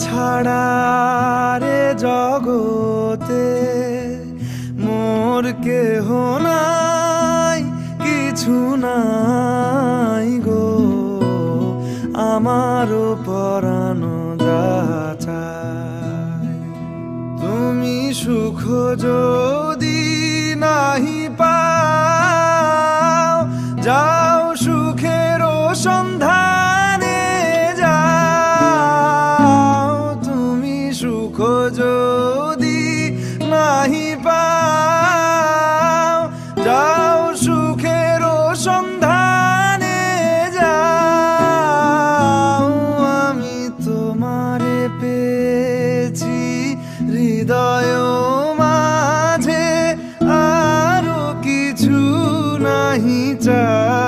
ছাড়া রে জগতে মোর কেহ নাই, কিছু নাই গো, আমারও পরানো যাহা চায়। তুমি সুখ যদি নাহি পাও, যাও সুখের সন্ধানে যাও। তুমি সুখ যদি নাহি পাও, যাও সুখের সন্ধানে যাও। আমি তোমারে পেয়েছি হৃদয় মাঝে, আরো কিছু নাহি চাই।